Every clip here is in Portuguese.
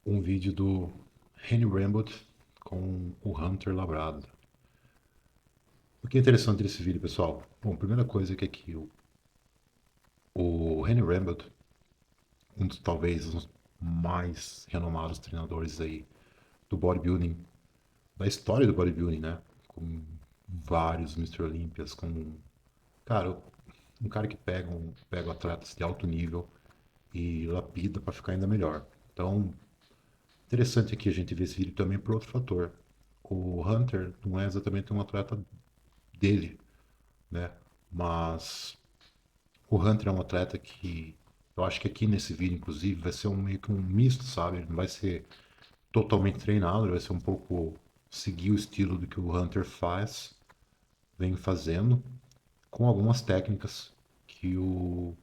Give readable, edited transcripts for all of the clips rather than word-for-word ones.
um vídeo do Henry Rambert com o Hunter Labrado. O que é interessante desse vídeo, pessoal? Bom, primeira coisa é que aqui o Henry Rambert, um dos talvez os mais renomados treinadores aí do bodybuilding, da história do bodybuilding, né? Com vários Mr. Olympias, com, cara, um cara que pega atletas de alto nível e lapida para ficar ainda melhor. Então, interessante aqui a gente ver esse vídeo também por outro fator. O Hunter não é exatamente um atleta dele, né? Mas o Hunter é um atleta que eu acho que aqui nesse vídeo, inclusive, vai ser meio que um misto, sabe? Ele não vai ser totalmente treinado, ele vai ser um pouco seguir o estilo do que o Hunter faz, vem fazendo, com algumas técnicas que o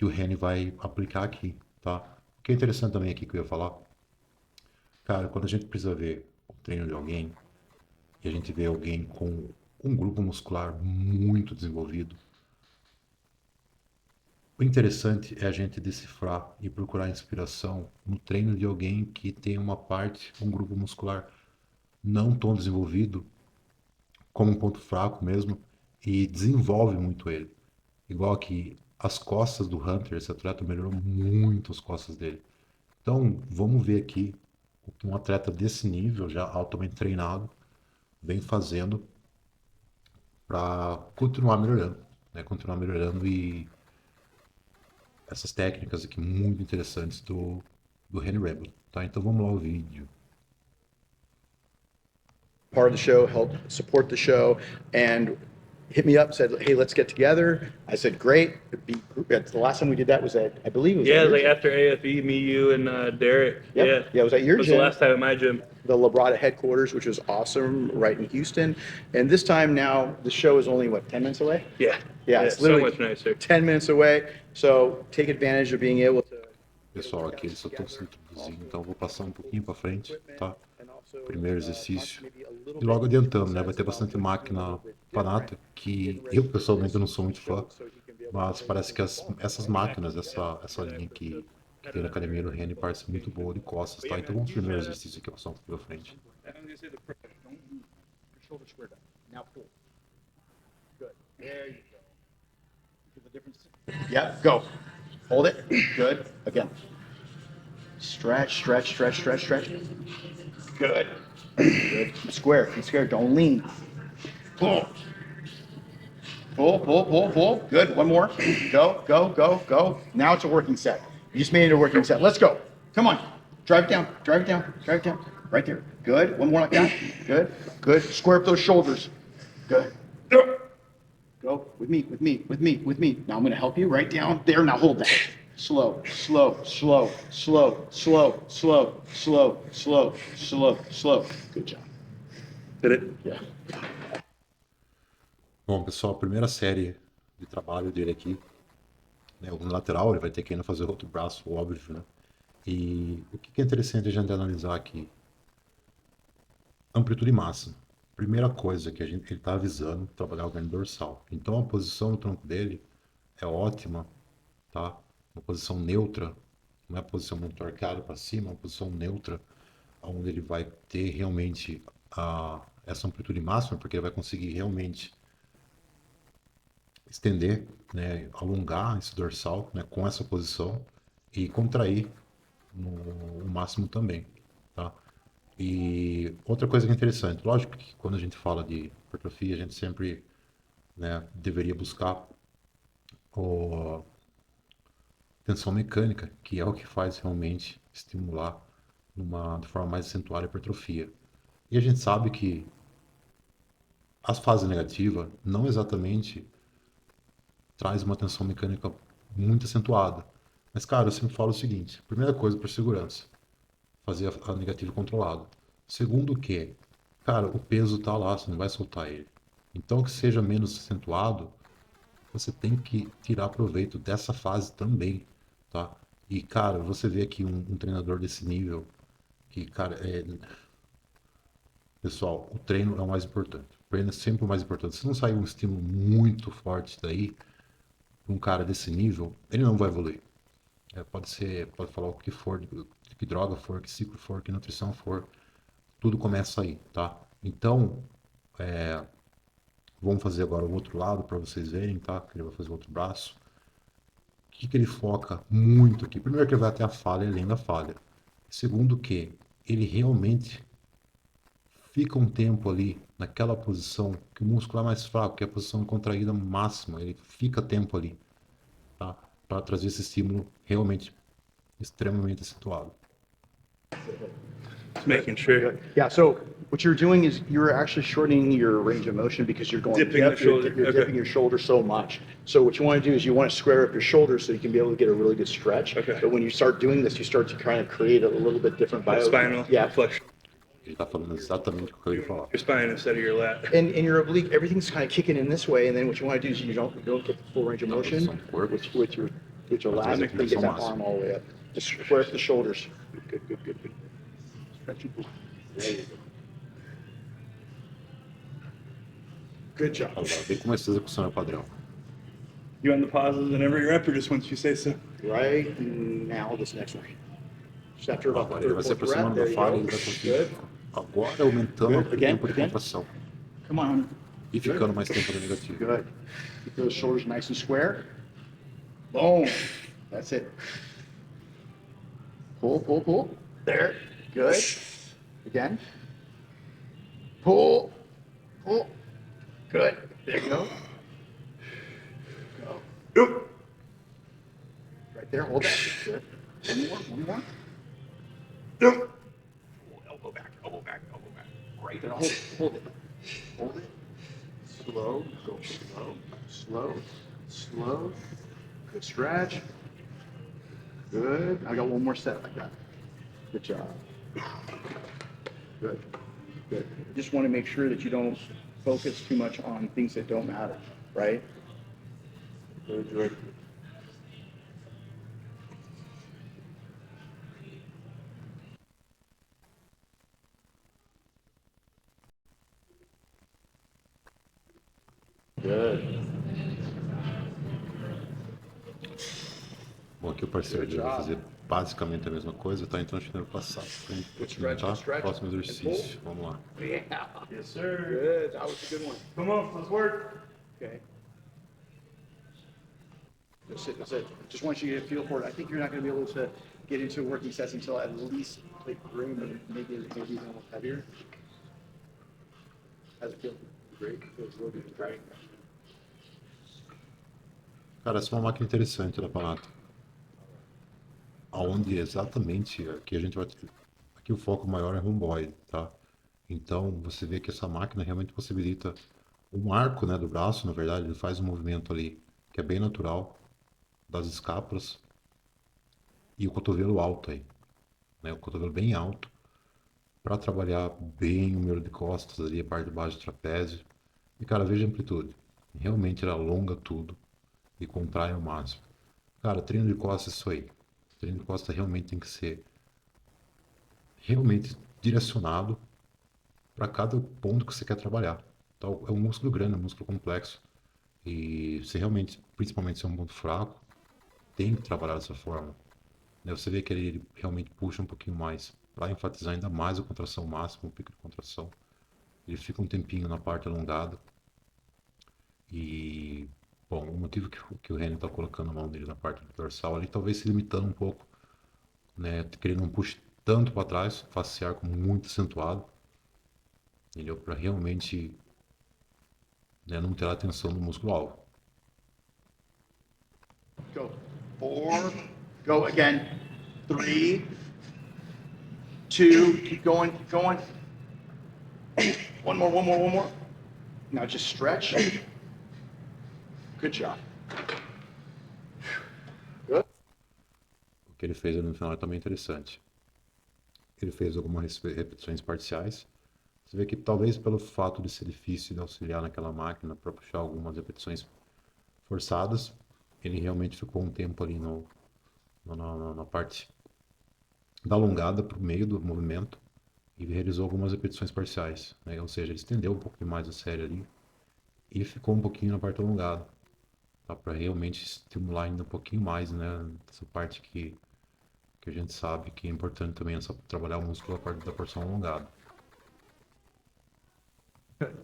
Reni vai aplicar aqui, tá? O que é interessante também aqui que eu ia falar, cara, quando a gente precisa ver o treino de alguém e a gente vê alguém com um grupo muscular muito desenvolvido, o interessante é a gente decifrar e procurar inspiração no treino de alguém que tem uma parte, um grupo muscular não tão desenvolvido, como um ponto fraco mesmo, e desenvolve muito ele. Igual que as costas do Hunter, esse atleta melhorou muito as costas dele. Então, vamos ver aqui o que um atleta desse nível, já altamente treinado, vem fazendo para continuar melhorando, né? Continuar melhorando e essas técnicas aqui muito interessantes do Henry Rebel, tá? Então vamos lá ao vídeo. Part of the show, help support the show, and hit me up, said, "Hey, let's get together." I said, "Great." The last time we did that was at, I believe it was Yeah, at your like gym. after AFE, me, you, and Derek. Yep. Yeah. Yeah, it was at your It was the gym, last time at my gym. the Labrada headquarters, which was awesome, right in Houston. And this time now, the show is only, what, 10 minutes away? Yeah. Yeah, it's So literally much nicer. 10 minutes away. So take advantage of being able to get Pessoal, a aqui eles só estão together, se introduzindo, also então eu vou passar um pouquinho para frente, equipment, tá? and also Primeiro talk exercício. maybe a little E bit logo in each adiantando, né? Vai process ter about bastante what you're doing a máquina little bit different, Panata, que getting ready eu for pessoalmente this não sou muito fã, show so you can be able to mas play parece que within the ballpark. essas máquinas, essa linha que tem na academia do Reni parece muito boa de costas, tá? Então vamos pro primeiro exercício aqui, passar um pouco pra frente. And I'm going to say the pressure. Don't move. Your shoulder squared up. Now pull. Good. There you go. Feel the difference? Yeah, go. Hold it. Good. Again. Stretch, stretch, stretch, stretch, stretch. Good. Good. Keep square. Keep square. Don't lean. Pull. Pull, pull, pull, pull. Good. One more. Go, go, go, go. Now it's a working set. You just made it a working set. Let's go. Come on. Drive it down. Drive it down. Drive it down. Right there. Good. One more like that. Good. Good. Square up those shoulders. Good. Go. With me, with me, with me, with me. Now I'm going to help you right down there. Now hold that. Slow, slow, slow, slow, slow, slow, slow, slow, slow, slow. Good job. Did it? Yeah. Bom, pessoal, a primeira série de trabalho dele aqui, né? O lateral, ele vai ter que ainda fazer outro braço, óbvio, né? E o que é interessante a gente analisar aqui? Amplitude máxima. Primeira coisa que ele está avisando, trabalhar o ganho dorsal. Então a posição do tronco dele é ótima, tá? Uma posição neutra, não é uma posição muito arcada para cima, é uma posição neutra, onde ele vai ter realmente essa amplitude máxima, porque ele vai conseguir realmente estender, né, alongar esse dorsal, né, com essa posição e contrair no máximo também, tá? E outra coisa que é interessante, lógico que quando a gente fala de hipertrofia, a gente sempre, né, deveria buscar a tensão mecânica, que é o que faz realmente estimular de forma mais acentuada a hipertrofia. E a gente sabe que as fases negativas não exatamente traz uma tensão mecânica muito acentuada. Mas, cara, eu sempre falo o seguinte: primeira coisa, por segurança, fazer a negativa controlada. Segundo que, cara, o peso tá lá, você não vai soltar ele. Então, que seja menos acentuado, você tem que tirar proveito dessa fase também, tá? E, cara, você vê aqui um treinador desse nível, que, cara, pessoal, o treino é o mais importante. O treino é sempre o mais importante. Se não sair um estímulo muito forte daí, um cara desse nível, ele não vai evoluir. Pode falar o que for de que droga for, que ciclo for, que nutrição for, tudo começa aí, tá? Então, vamos fazer agora o outro lado para vocês verem, tá? Ele vai fazer o outro braço. O que ele foca muito aqui? Primeiro que ele vai até a falha, além da falha. Segundo que ele realmente fica um tempo ali naquela posição que o músculo é mais fraco, que é a posição contraída máxima, ele fica tempo ali, tá? Para trazer esse estímulo realmente extremamente acentuado. Just making sure. Yeah, so what you're doing is you're actually shortening your range of motion because you're going Dipping the shoulder, you're okay. dipping your shoulder so much. So what you want to do is you want to square up your shoulders so you can be able to get a really good stretch. Okay. But when you start doing this, you start to kind of create a little bit different bio. Spinal Yeah. flexion. Ele está falando exatamente o que eu ia falar. Your spine instead of your lat. And your oblique, everything's kind of kicking in this way, and then what you want to do is you don't get the full range of motion Some work. with your lats, That's and get that muscle. arm all the way up. Just square up the shoulders. Good. Stretching. There you go. Good job. Agora, vem como essa execução é padrão. You on the pauses in every rep or just once you say so? Right now, this next one. Just after about Agora the ele third, vai se fourth rep, aproximando there da you falha, go. ele vai conseguir. Good. Agora aumentando Good. o Again, tempo de again. contração Come on. e ficando mais tempo no negativo. Good. Keep those shoulders nice and square. Boom. That's it. Pull. There. Good. Again. Pull. Good. There you go. Go. Right there. Hold that. Good. One more. Elbow back. Great. Then hold it. Slow. Go slow. Good stretch. Good. I got one more set like that. Good job. Good. Just want to make sure that you don't focus too much on things that don't matter, right? Good. Bom, aqui o parceiro dele vai fazer basicamente a mesma coisa, tá? Então acho que ele vai passar pra gente continuar, tá? Próximo exercício, vamos lá. Yeah. Yes, sir. Good. That was a good one. Come on, let's work. Okay. That's it. Just want you to get a feel for it. I think you're not going to be able to get into working sets until at least like room and maybe even a little heavier. How's it feel? Great. Feels real good. Great. Cara, essa é uma máquina interessante da Panato. Aonde exatamente aqui a gente vai. Aqui o foco maior é romboide, tá? Então você vê que essa máquina realmente possibilita um arco, né, do braço, na verdade, ele faz um movimento ali que é bem natural das escápulas e o cotovelo alto aí, né? O cotovelo bem alto para trabalhar bem o miolo de costas ali, a parte de baixo do trapézio. E cara, veja a amplitude. Realmente ele alonga tudo e contrai ao máximo. Cara, treino de costas é isso aí. Treino de costas realmente tem que ser realmente direcionado para cada ponto que você quer trabalhar. Então, é um músculo grande, é um músculo complexo. E se realmente, principalmente se é um ponto fraco, tem que trabalhar dessa forma. Né? Você vê que ele realmente puxa um pouquinho mais para enfatizar ainda mais a contração máxima, o pico de contração. Ele fica um tempinho na parte alongada. E, bom, o motivo que o Renan está colocando a mão dele na parte do dorsal ali, talvez se limitando um pouco, né? Que ele não puxe tanto para trás, face arco muito acentuado. Entendeu? Para realmente, né, não ter a atenção do músculo alvo. Go. 4. Go again. 3. 2. Keep going. One more. Now just stretch. Good job. Good. O que ele fez ali no final é também interessante. Ele fez algumas repetições parciais. Você vê que talvez pelo fato de ser difícil de auxiliar naquela máquina para puxar algumas repetições forçadas, ele realmente ficou um tempo ali na parte da alongada para o meio do movimento e realizou algumas repetições parciais, né? Ou seja, ele estendeu um pouco mais a série ali e ficou um pouquinho na parte alongada, tá? Para realmente estimular ainda um pouquinho mais, né? Essa parte que que a gente sabe que é importante também essa, trabalhar o músculo a parte da porção alongada.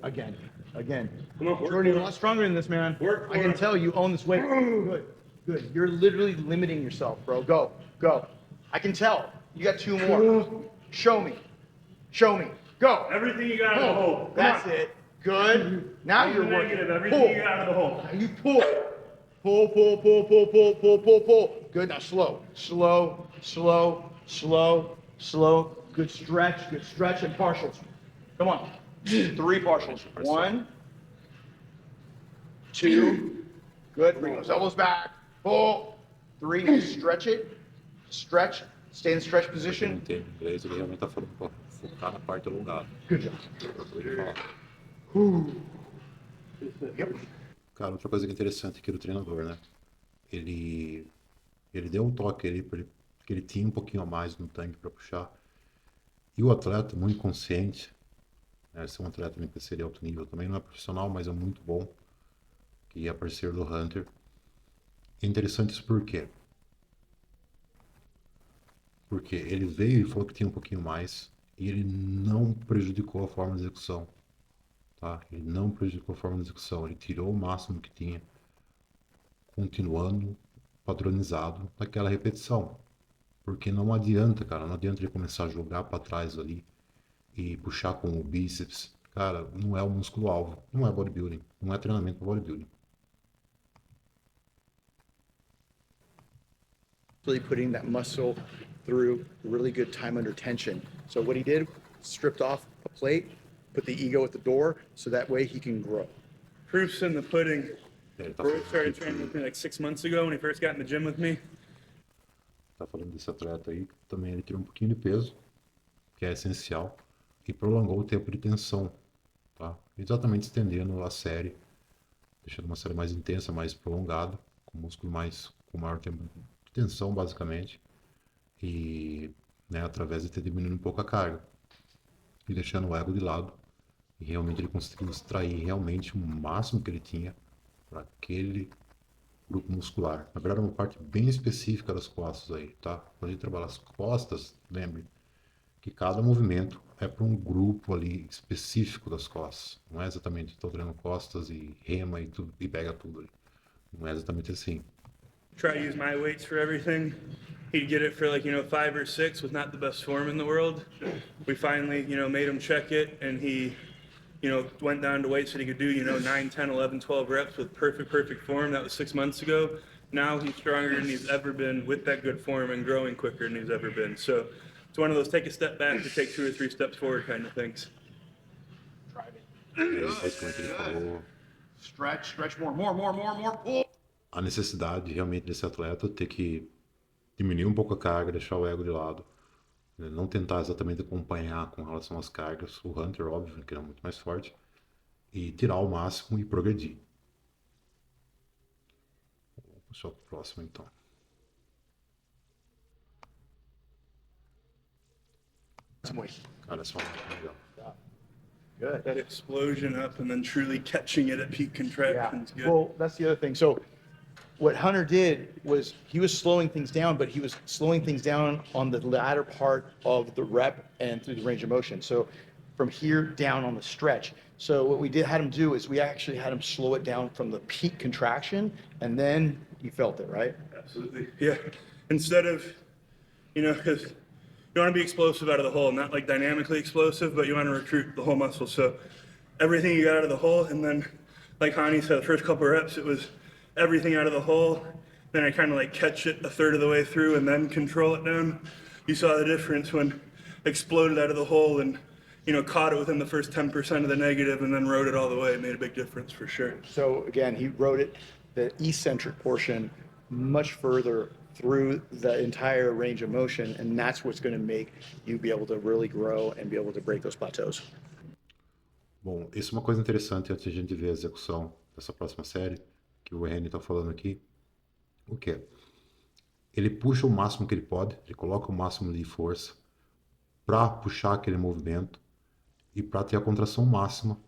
Again, again. Come on, work Jordan, you're for a it. lot stronger than this, man. Work I for can it. tell you own this weight. Good, good. You're literally limiting yourself, bro. Go, go. I can tell. You got 2 more. Show me. Show me. Go. Everything you got out of the hole. Come That's on. it. Good. Now On the you're working. negative, everything Pull. you got out of the hole. Now you pull. Pull, pull, pull, pull, pull, pull, pull, pull. Good. Now slow. Slow, slow, slow, slow. Good stretch and partials. Come on. 3 partials. 1, 2. Good. Bring those elbows back. Pull. 3. Stretch it. Stretch. Stay in the stretch Quem não position. entende inglês, ele realmente está falando para focar na parte alongada. Good job. Ele fala. Yep. Cara, outra coisa que é interessante aqui do treinador, né? Ele deu um toque ali para ele, que ele tinha um pouquinho a mais no tanque para puxar. E o atleta, muito consciente, né? Esse é um atleta de PCD alto nível também, não é profissional, mas é muito bom, que é parceiro do Hunter. É interessante isso por quê? Porque ele veio e falou que tinha um pouquinho mais e ele não prejudicou a forma de execução. Tá? Ele não prejudicou a forma de execução, ele tirou o máximo que tinha, continuando padronizado naquela repetição. Porque não adianta, cara, não adianta ele começar a jogar para trás ali e puxar com o bíceps. Cara, não é o músculo-alvo, não é bodybuilding, não é treinamento para bodybuilding. Really putting that muscle through really good time under tension. So what he did, stripped off a plate, put the ego at the door, so that way he can grow. Proof's in the pudding. Ele tá Bro falando, started training with me like 6 months ago when he first got in the gym with me. tá falando desse atleta aí, que também ele tirou um pouquinho de peso, que é essencial, e prolongou o tempo de tensão, tá? Exatamente estendendo a série, deixando uma série mais intensa, mais prolongada, com músculo mais, com maior tempo de tensão, basicamente, e, né, através de ter diminuído um pouco a carga, e deixando o ego de lado, e realmente ele conseguiu extrair realmente o máximo que ele tinha para aquele grupo muscular. Na verdade, é uma parte bem específica das costas aí, tá? Quando a gente trabalha as costas, lembre que cada movimento é para um grupo ali específico das costas. Não é exatamente estou treinando costas e rema e tudo e pega tudo ali. Não é exatamente assim. Try to use my weights for everything. He'd get it for like, 5 or 6 with not the best form in the world. We finally, made him check it and he, went down to weights that he could do, 9, 10, 11, 12 reps with perfect form. That was 6 months ago. Now he's stronger than he's ever been with that good form and growing quicker than he's ever been. So it's one of those take a step back to take 2 or 3 steps forward kind of things. É basicamente ele falou Stretch more, pull. a necessidade realmente desse atleta ter que diminuir um pouco a carga, deixar o ego de lado, né? Não tentar exatamente acompanhar com relação às cargas, o Hunter, óbvio, que ele é muito mais forte, e tirar o máximo e progredir. Vou puxar para o próximo então. Some weight. Cara, essa é uma legal. Good. That explosion up and then truly catching it at peak contractions. Good. Well, that's the other thing. So what Hunter did was he was slowing things down, but he was slowing things down on the latter part of the rep and through the range of motion. So from here down on the stretch. So what we had him do is we actually had him slow it down from the peak contraction, and then you felt it, right? Absolutely. Yeah. Instead of, because you want to be explosive out of the hole, not like dynamically explosive, but you want to recruit the whole muscle. So everything you got out of the hole, and then like Hani said, the first couple of reps, it was everything out of the hole. Then I kind of like catch it a third of the way through and then control it down. You saw the difference when exploded out of the hole and, caught it within the first 10% of the negative and then rode it all the way. It made a big difference for sure. So again, he wrote it, the eccentric portion, much further through the entire range of motion, and that's what's going to make you be able to really grow and be able to break those plateaus. Bom, isso é uma coisa interessante antes de a gente ver a execução dessa próxima série, que o Henry está falando aqui. O quê? Ele puxa o máximo que ele pode, ele coloca o máximo de força para puxar aquele movimento e para ter a contração máxima,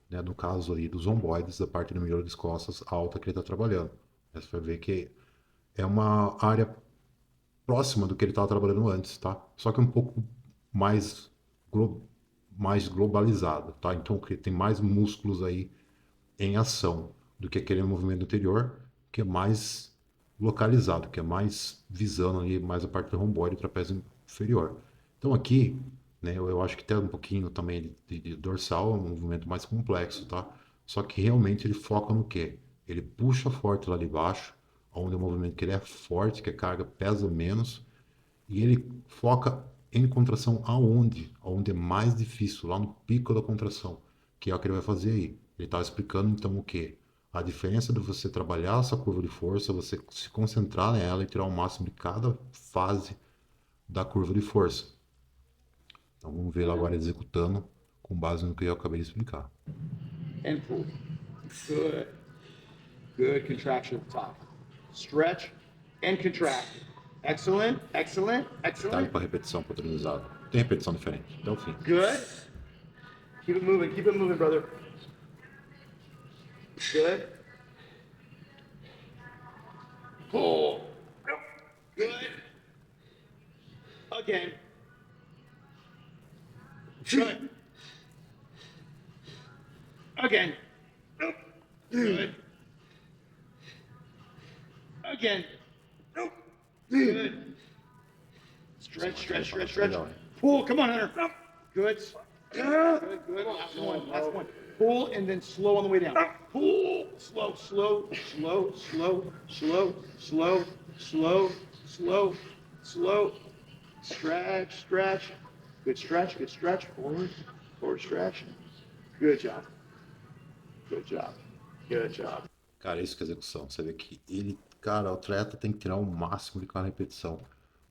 né, no caso ali dos omboides, da parte do miolo das costas alta que ele está trabalhando. Você vai ver que é uma área próxima do que ele estava trabalhando antes, tá? Só que um pouco mais, mais globalizado, tá? Então tem mais músculos aí em ação do que aquele movimento anterior, que é mais localizado, que é mais visando ali mais a parte do romboide e trapézio inferior. Então aqui, né, eu acho que tem um pouquinho também de dorsal, é um movimento mais complexo, tá? Só que realmente ele foca no quê? Ele puxa forte lá de baixo, onde é um movimento que ele é forte, que a carga pesa menos, e ele foca em contração aonde? Aonde é mais difícil, lá no pico da contração, que é o que ele vai fazer aí. Ele estava explicando então o que? A diferença de você trabalhar essa curva de força, você se concentrar nela e tirar o máximo de cada fase da curva de força. Então vamos ver lá agora executando com base no que eu acabei de explicar. And pull. Good. Good contraction at the top. Stretch and contract. Excellent, excellent, Detalhe excellent. para repetição padronizada. Tem repetição diferente, até o fim. Good. Keep it moving, brother. Good. Pull. Good. Again. Good. Again. Good. Again. Good. Stretch, stretch, stretch, stretch. Pull. Come on, Hunter. Good. Good, good. Last one, last one. Pull and then slow on the way down. Pull. Slow, slow, slow, slow, slow, slow, slow, slow, slow. Stretch, stretch. Good stretch, good stretch. Forward, forward stretch. Good job. Good job. Good job. Cara, isso que é execução. Você vê que ele, cara, o atleta tem que tirar o máximo de cada repetição.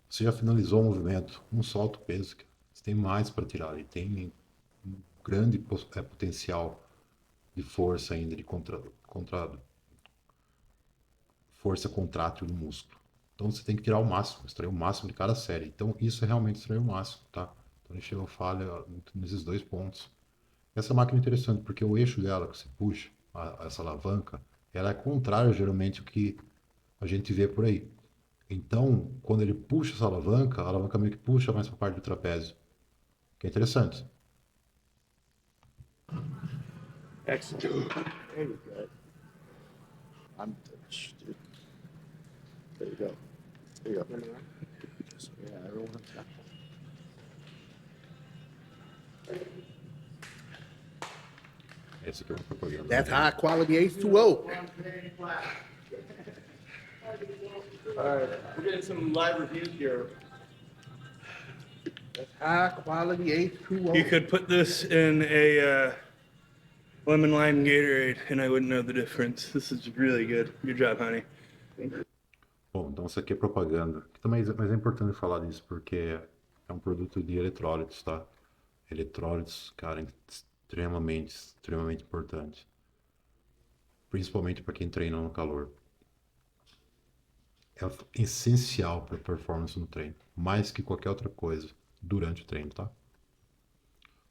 Você já finalizou o movimento, não solta o peso, cara. Você tem mais para tirar. Ele tem um grande potencial de força ainda, de força contrátil do músculo. Então você tem que tirar o máximo, extrair o máximo de cada série. Então isso é realmente extrair o máximo, tá? Então ele chegou falha nesses dois pontos. Essa máquina é interessante porque o eixo dela que você puxa, essa alavanca, ela é contrária geralmente ao que a gente vê por aí. Então, quando ele puxa essa alavanca, a alavanca meio que puxa mais para a parte do trapézio, que é interessante. Excellent. Very good. I'm dude. There you go. There you go. Yeah, everyone. Essa aqui é uma propaganda. That's high quality H2O. Alright, we're getting some live reviews here. That's high quality H2O. You could put this in a lemon lime Gatorade, and I wouldn't know the difference. This is really good. Good job, honey. Bom, então isso aqui é propaganda. Mas é importante falar disso porque é um produto de eletrólitos, tá? Eletrólitos, cara, extremamente importante. Principalmente para quem treina no calor. É essencial para a performance no treino, mais que qualquer outra coisa durante o treino, tá?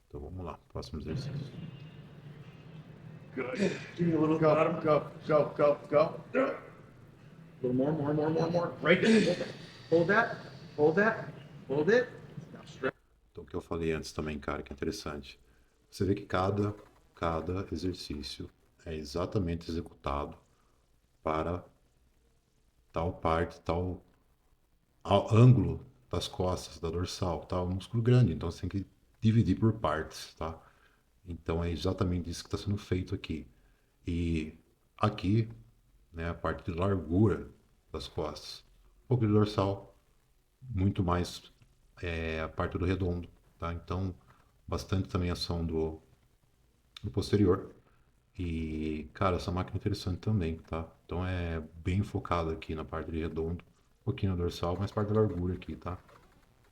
Então vamos lá, próximo exercício. Good. Give me a little go. A little more. Break it. Hold that. Hold it. Now stretch. Então o que eu falei antes também, cara, que é interessante. Você vê que cada exercício é exatamente executado para tal parte, tal ângulo das costas, da dorsal, tá? Um músculo grande, então você tem que dividir por partes, tá? Então é exatamente isso que está sendo feito aqui. E aqui, né, a parte de largura das costas, um pouco de dorsal, muito mais a parte do redondo, tá? Então bastante também ação do posterior. E, cara, essa máquina é interessante também, tá? Então é bem focado aqui na parte de redondo, um pouquinho na dorsal, mas parte da largura aqui, tá?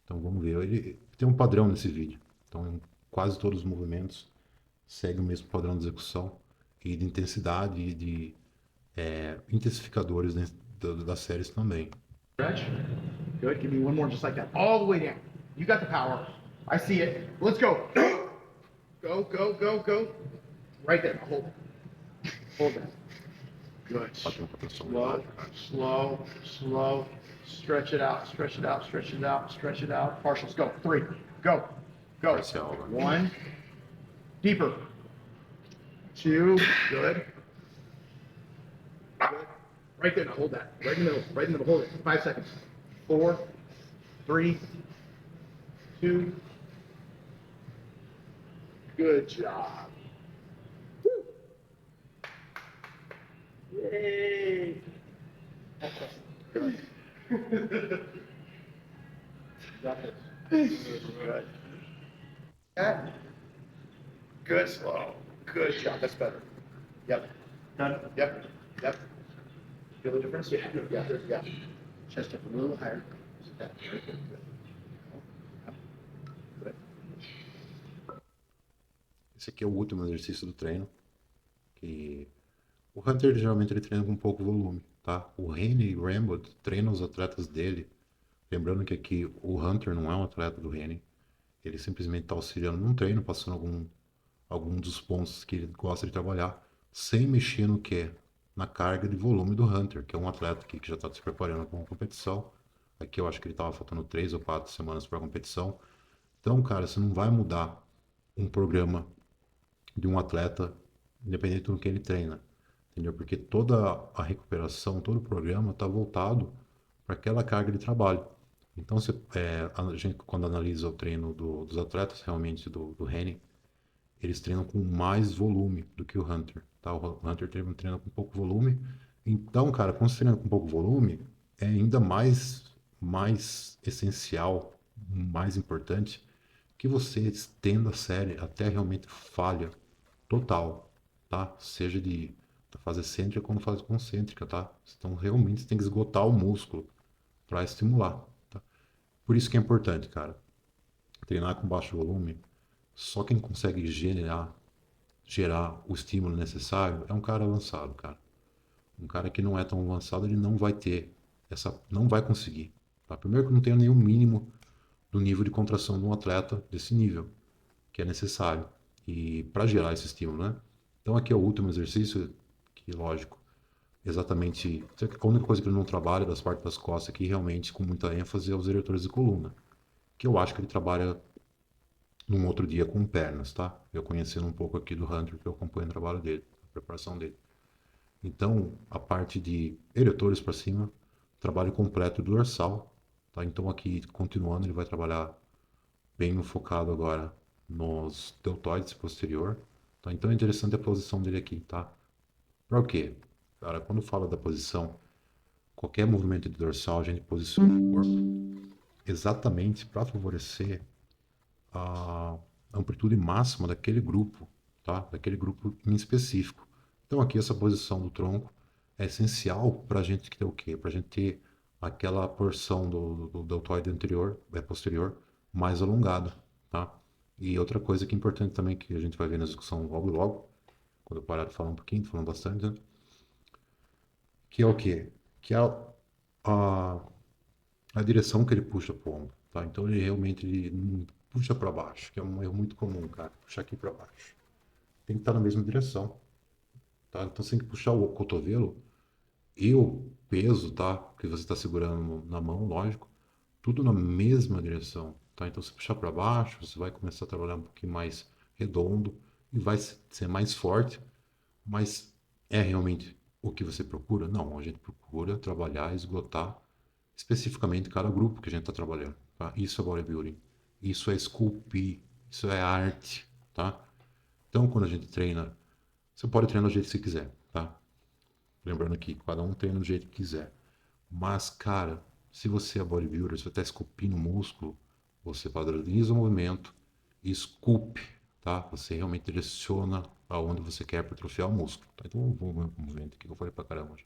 Então vamos ver. Ele tem um padrão nesse vídeo. Então quase todos os movimentos seguem o mesmo padrão de execução e de intensidade e de intensificadores das séries também. Stretch. Good. Give me one more just like that. All the way down. You got the power. I see it. Let's go. Go. Right there. Hold it. Hold that. Good. Pode ter uma proteção Slow, melhor, cara. slow, slow, Stretch it out, stretch it out, stretch it out, stretch it out. Partials, go. 3, go, go. Parcial, né? 1, deeper. 2, good. Good. Right there, now hold that. Right in the middle, right in the middle, hold it. 5 seconds. 4, 3, 2. Good job. Woo. Yay. Good. Got this. Good. That. Good slow. Good job. That's better. Yep. Done. Yep. Yep. Feel the difference? Yeah. Yeah. Yeah. Chest up a little higher. Yeah. Very good. Good. Good. Esse aqui é o último exercício do treino. Que o Hunter geralmente ele treina com pouco volume, tá? O Rene e o Rambo treinam os atletas dele. Lembrando que aqui o Hunter não é um atleta do Rene. Ele simplesmente está auxiliando num treino, passando algum dos pontos que ele gosta de trabalhar, sem mexer no que? Na carga de volume do Hunter, que é um atleta aqui que já está se preparando para uma competição. Aqui eu acho que ele estava faltando 3 ou 4 semanas para a competição. Então, cara, você não vai mudar um programa de um atleta, independente do que ele treina, entendeu? Porque toda a recuperação, todo o programa está voltado para aquela carga de trabalho. Então, a gente, quando analisa o treino dos atletas, realmente do Henning, eles treinam com mais volume do que o Hunter, tá? O Hunter treina com pouco volume. Então, cara, quando você treina com pouco volume, é ainda mais essencial, mais importante, que você estenda a série até realmente falha total, tá? Seja da fase excêntrica como fase concêntrica, tá? Então, realmente você tem que esgotar o músculo para estimular, tá? Por isso que é importante, cara, treinar com baixo volume. Só quem consegue gerar o estímulo necessário é um cara avançado, cara. Um cara que não é tão avançado, ele não vai ter não vai conseguir. Tá? Primeiro que não tem nenhum mínimo do nível de contração de um atleta desse nível, que é necessário e para gerar esse estímulo, né? Então aqui é o último exercício, que lógico, exatamente, a única coisa que ele não trabalha das partes das costas aqui, realmente com muita ênfase, é os eretores de coluna, que eu acho que ele trabalha num outro dia com pernas, tá? Eu conhecendo um pouco aqui do Hunter, que eu acompanho o trabalho dele, a preparação dele. Então, a parte de eretores para cima, trabalho completo do dorsal, tá? Então aqui, continuando, ele vai trabalhar bem focado agora nos deltoides posterior, tá? Então é interessante a posição dele aqui, tá? Para o quê? Cara, quando fala da posição, qualquer movimento de dorsal, a gente posiciona o corpo exatamente para favorecer a amplitude máxima daquele grupo, tá? Daquele grupo em específico. Então aqui essa posição do tronco é essencial para a gente ter o quê? Para a gente ter aquela porção do deltoide anterior, posterior, mais alongada, tá? E outra coisa que é importante também, que a gente vai ver na discussão logo, quando eu parar de falar um pouquinho, tô falando bastante, né? Que é o quê? Que é a, a direção que ele puxa pro ombro, tá? Então ele não puxa para baixo, que é um erro muito comum, cara, puxar aqui para baixo. Tem que estar na mesma direção, tá? Então você tem que puxar o cotovelo e o peso, tá? Que você está segurando na mão, lógico, tudo na mesma direção, tá? Então se puxar para baixo, você vai começar a trabalhar um pouquinho mais redondo e vai ser mais forte, mas é realmente o que você procura? Não, a gente procura trabalhar, esgotar especificamente cada grupo que a gente está trabalhando, tá? Isso é bodybuilding, isso é esculpir, isso é arte, tá? Então, quando a gente treina, você pode treinar do jeito que você quiser, tá? Lembrando que cada um treina do jeito que quiser. Mas, cara, se você é bodybuilder, se você está esculpindo músculo, você padroniza o movimento e esculpe, tá? Você realmente direciona aonde você quer para atrofiar o músculo, tá? Então, vamos ver um movimento aqui que eu falei pra caramba já.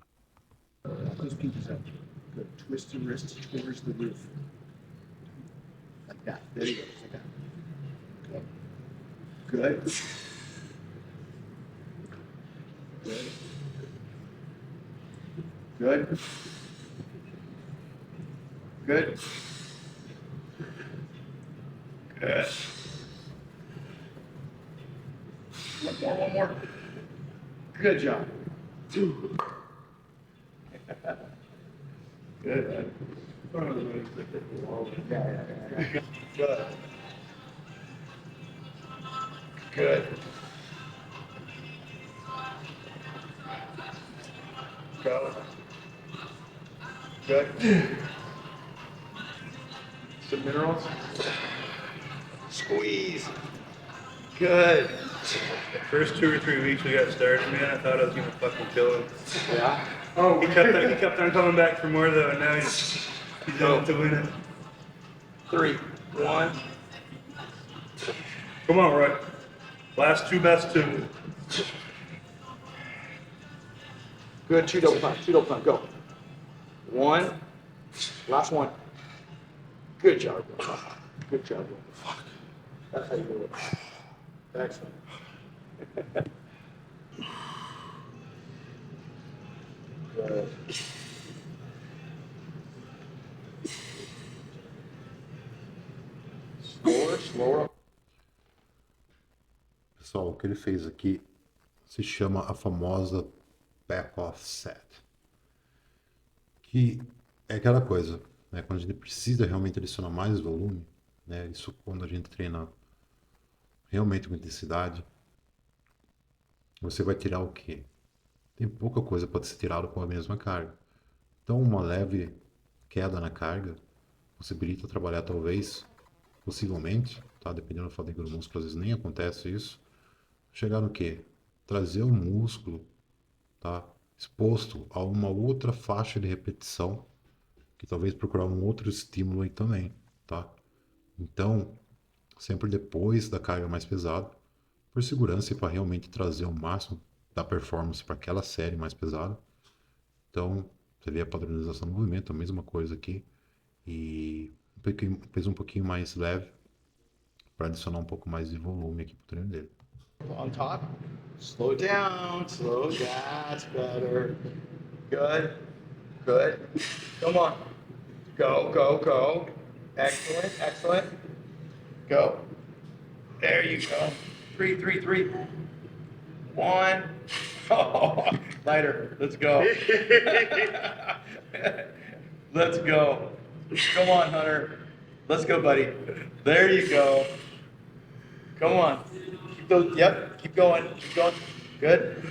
Those pinkies up. Good. Twist your wrist towards the roof. Like that. There you go. Like that. Good. Good. Good. Good. Good. One more. Good job. Good. Good. Good. Go. Good. Some minerals. Squeeze. Good. First 2 or 3 weeks we got started, man, I thought I was gonna fucking kill him. Yeah. Oh, he kept on coming back for more though, and now he's in it to win it. 3, 1. Come on, Roy. Last 2, best 2. Good. 2 double time. 2 double time. Go. 1. Last 1. Good job. Bro. Good job. Bro. Fuck. That's how you do it. Excellent. Good. Slower. Pessoal, o que ele fez aqui se chama a famosa back-off set. Que é aquela coisa, né? Quando a gente precisa realmente adicionar mais volume, né? Isso quando a gente treina realmente com intensidade, você vai tirar o quê? Tem pouca coisa para ser tirado com a mesma carga. Então, uma leve queda na carga possibilita trabalhar talvez, possivelmente, tá? Dependendo da fadiga do músculo, às vezes nem acontece isso. Chegar no quê? Trazer o músculo, tá? Exposto a uma outra faixa de repetição, que talvez procurar um outro estímulo aí também, tá? Então, sempre depois da carga mais pesada, por segurança e para realmente trazer o máximo da performance para aquela série mais pesada. Então, você vê a padronização do movimento, a mesma coisa aqui. E peso um pouquinho mais leve para adicionar um pouco mais de volume aqui pro treino dele. On top. Slow down. Slow. That's better. Good. Good. Come on. Go, go, go. Excellent, excellent. Go. There you go. 3, 3, 3. 1. Oh, lighter. Let's go. Let's go. Come on, Hunter. Let's go, buddy. There you go. Come on. Keep those. Yep. Keep going. Keep going. Good.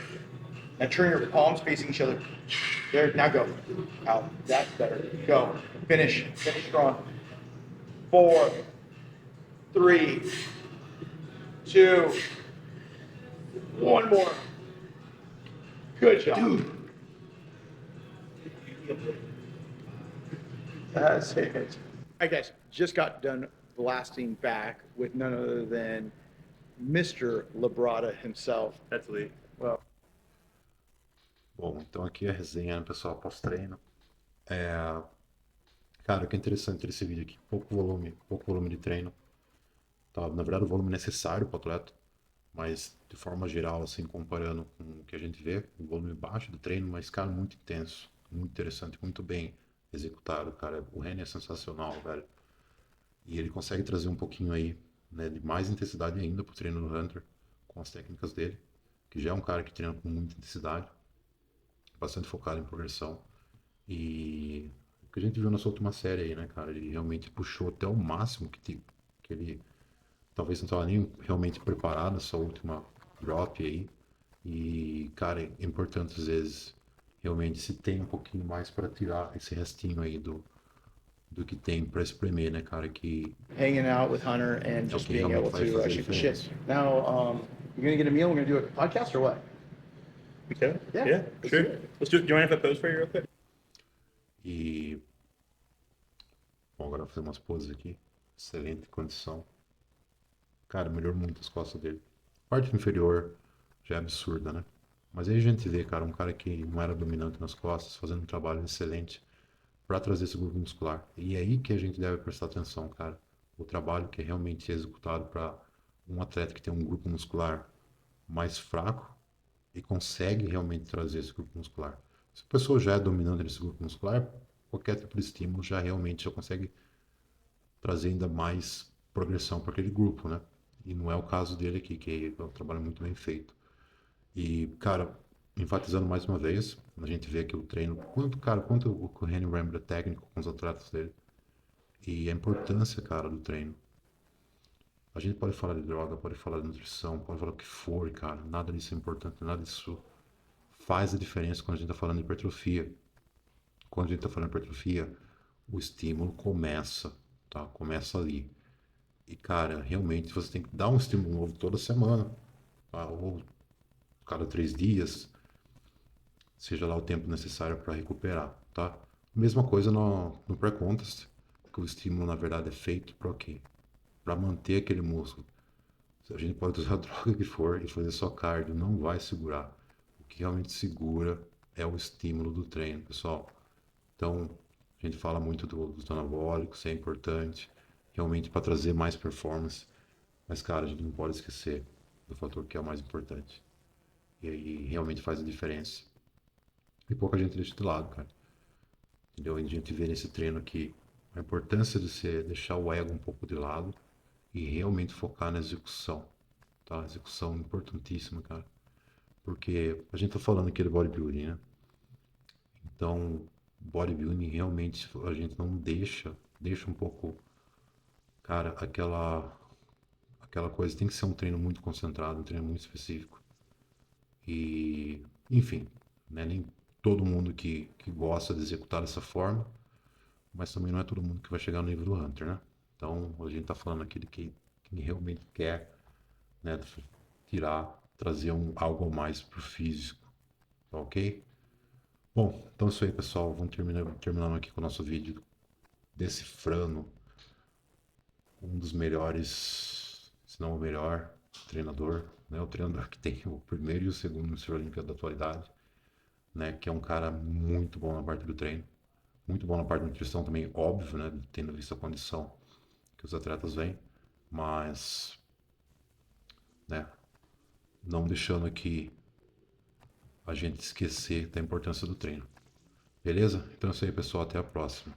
Now turn your palms facing each other. There. Now go. Out. That's better. Go. Finish. Finish strong. 4, 3, 2. 1 more. Good job. That's it. All right, guys. Just got done blasting back with none other than Mr. Labrada himself. That's Lee. Well, Bom, então aqui a resenha, né, pessoal, pós-treino. Cara, o que é interessante desse vídeo aqui, pouco volume de treino. Tá? Na verdade, o volume necessário para o atleta, mas de forma geral, assim, comparando com o que a gente vê, o volume baixo do treino, mas, cara, muito intenso, muito interessante, muito bem executado, cara. O René é sensacional, velho. E ele consegue trazer um pouquinho aí, né, de mais intensidade ainda pro treino do Hunter, com as técnicas dele, que já é um cara que treina com muita intensidade, bastante focado em progressão. E o que a gente viu nessa última série aí, né, cara, ele realmente puxou até o máximo que ele talvez não estava nem realmente preparado nessa última drop aí. E, cara, é importante às vezes realmente se tem um pouquinho mais para tirar esse restinho aí do que tem para espremer, né, cara, que hanging out with Hunter and just Okay, being how able much to life is shoot the it? shit. Now, you're gonna get a meal. We're gonna do a podcast or what? We can? Yeah, let's sure. do it. Let's do it. Do you mind if I pose for you real quick? E bom, agora vou fazer umas poses aqui. Excelente condição. Cara, melhorou muito as costas dele. A parte inferior já é absurda, né? Mas aí a gente vê, cara, um cara que não era dominante nas costas, fazendo um trabalho excelente para trazer esse grupo muscular. E é aí que a gente deve prestar atenção, cara. O trabalho que é realmente executado para um atleta que tem um grupo muscular mais fraco e consegue realmente trazer esse grupo muscular. Se a pessoa já é dominante nesse grupo muscular, qualquer tipo de estímulo já realmente já consegue trazer ainda mais progressão para aquele grupo, né? E não é o caso dele aqui, que é um trabalho muito bem feito. E, cara, enfatizando mais uma vez, a gente vê que o treino, quanto o Reni Rambo é técnico com os atletas dele e a importância, cara, do treino. A gente pode falar de droga, pode falar de nutrição, pode falar o que for, cara, nada disso é importante, nada disso faz a diferença quando a gente tá falando de hipertrofia. Quando a gente tá falando de hipertrofia, o estímulo começa, tá? Começa ali. E, cara, realmente você tem que dar um estímulo novo toda semana, tá? Ou cada 3 dias, seja lá o tempo necessário para recuperar, tá? Mesma coisa no pré-contest, que o estímulo na verdade é feito para o quê? Para manter aquele músculo. Se a gente pode usar a droga que for e fazer só cardio, não vai segurar. O que realmente segura é o estímulo do treino, pessoal. Então, a gente fala muito dos anabólicos, é importante, realmente para trazer mais performance. Mas, cara, a gente não pode esquecer do fator que é o mais importante. E aí realmente faz a diferença. E pouca gente deixa de lado, cara. Entendeu? A gente vê nesse treino aqui a importância de você deixar o ego um pouco de lado e realmente focar na execução, tá? Execução importantíssima, cara. Porque a gente tá falando aqui de bodybuilding, né? Então, bodybuilding realmente a gente não deixa um pouco, cara, aquela coisa, tem que ser um treino muito concentrado, um treino muito específico. E, enfim, né? Nem todo mundo que gosta de executar dessa forma, mas também não é todo mundo que vai chegar no nível do Hunter, né? Então, a gente tá falando aqui de quem realmente quer, né, trazer algo a mais pro físico, tá ok? Bom, então é isso aí, pessoal. Vamos terminando aqui com o nosso vídeo decifrando um dos melhores, se não o melhor treinador, né? O treinador que tem o primeiro e o segundo Mr. Olímpia da atualidade, né? Que é um cara muito bom na parte do treino, muito bom na parte da nutrição também, óbvio, né? Tendo visto a condição que os atletas vêm, mas, né? Não deixando aqui a gente esquecer da importância do treino. Beleza? Então é isso aí, pessoal. Até a próxima.